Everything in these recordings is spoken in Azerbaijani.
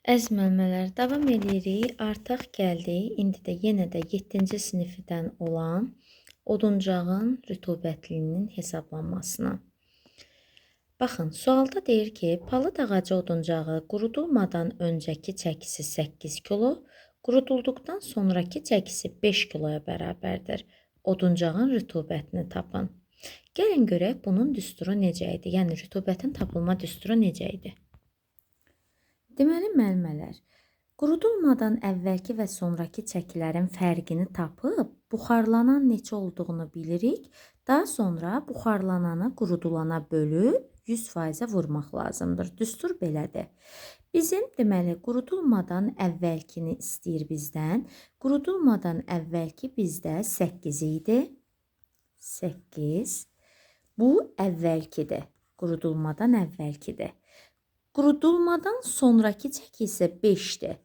Əziz müəllimələr, davam edirik. Artıq gəldik. İndi də yenə də 7-ci sinifdən olan oduncağın rütubətliyinin hesablanmasına. Baxın, sualda deyir ki, palıd ağacı oduncağı qurudulmadan öncəki çəkisi 8 kilo, qurudulduqdan sonraki çəkisi 5 kiloya bərabərdir. Oduncağın rütubətini tapın. Gəlin görək bunun düsturu necə idi? Yəni rütubətin tapılma düsturu necə idi? Deməli, müəllimələr, qurudulmadan əvvəlki və sonraki çəkilərin fərqini tapıb, buxarlanan neçə olduğunu bilirik. Daha sonra buxarlananı qurudulana bölüb 100%-ə vurmaq lazımdır. Düstur belədir. Bizim, deməli, qurudulmadan əvvəlkini istəyir bizdən. Qurudulmadan əvvəlki bizdə 8 idi. 8. Bu əvvəlkidir. Qurudulmadan əvvəlkidir. Qurudulmadan sonraki çəki isə 5-dir.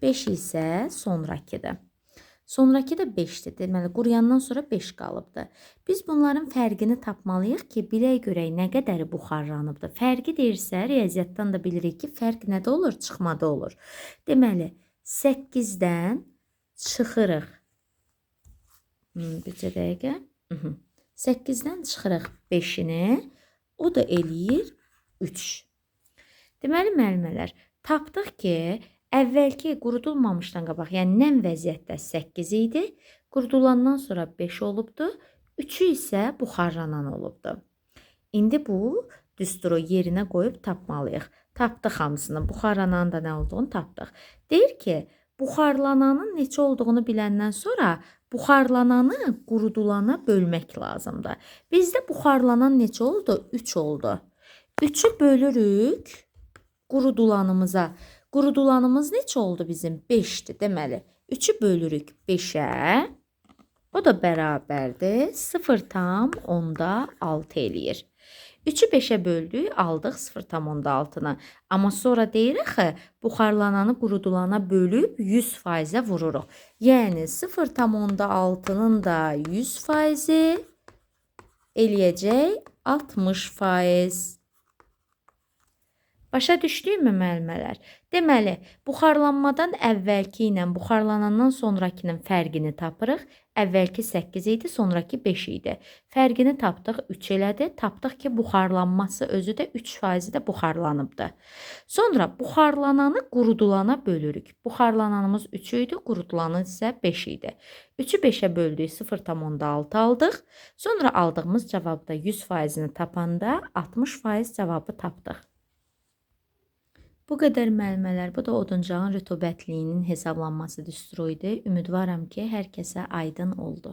5 isə sonrakıdır. Sonraki da 5-dir. Deməli, quruyandan sonra 5 qalıbdır. Biz bunların fərqini tapmalıyıq ki, bilək görək nə qədəri buxarlanıbdır. Fərqi deyirsə, riyaziyyatdan da bilirik ki, fərq nədə olur? Çıxmada olur. Deməli, 8-dən çıxırıq. Bircə dəqiqə. 8-dən çıxırıq 5-ini. O da eləyir 3. Deməli, müəllimələr, tapdıq ki, əvvəlki qurudulmamışdan qabaq, yəni nəm vəziyyətdə 8 idi, qurudulandan sonra 5 olubdu, 3-ü isə buxarlanan olubdu. İndi bu düsturu yerinə qoyub tapmalıyıq. Tapdıq hamısını, buxarlananın da nə olduğunu tapdıq. Deyir ki, buxarlananın neçə olduğunu biləndən sonra buxarlananı qurudulana bölmək lazımdır. Bizdə buxarlanan neçə oldu? 3 oldu. 3-ü bölürük qurudulanımıza. Qurudulanımız neçə oldu bizim? 5-dir. Deməli, 3-ü bölürük 5-ə. O da bərabərdir. 0,6 eləyir. 3-ü 5-ə böldük, aldıq 0,6-nı. Amma sonra deyir axı, buxarlananı qurudulana bölüb 100%-ə vururuq. Yəni 0,6-nın da 100%-i eləyəcək 60%. Başa düşdükmü müəllimələr? Deməli, buxarlanmadan əvvəlki ilə buxarlanandan sonrakının fərqini tapırıq. Əvvəlki 8 idi, sonraki 5 idi. Fərqini tapdıq, 3 elədi. Tapdıq ki, buxarlanması özü də 3%-i də buxarlanıbdır. Sonra buxarlananı qurudulana bölürük. Buxarlananımız 3 idi, qurudulanı isə 5 idi. 3-ü 5-ə böldük, 0,6 aldıq. Sonra aldığımız cavabda 100%-ni tapanda 60% cavabı tapdıq. Bu qədər müəllimələr, bu da oduncağın rütubətliyinin hesablanması düsturu idi. Ümidvaram ki, hər kəsə aydın oldu.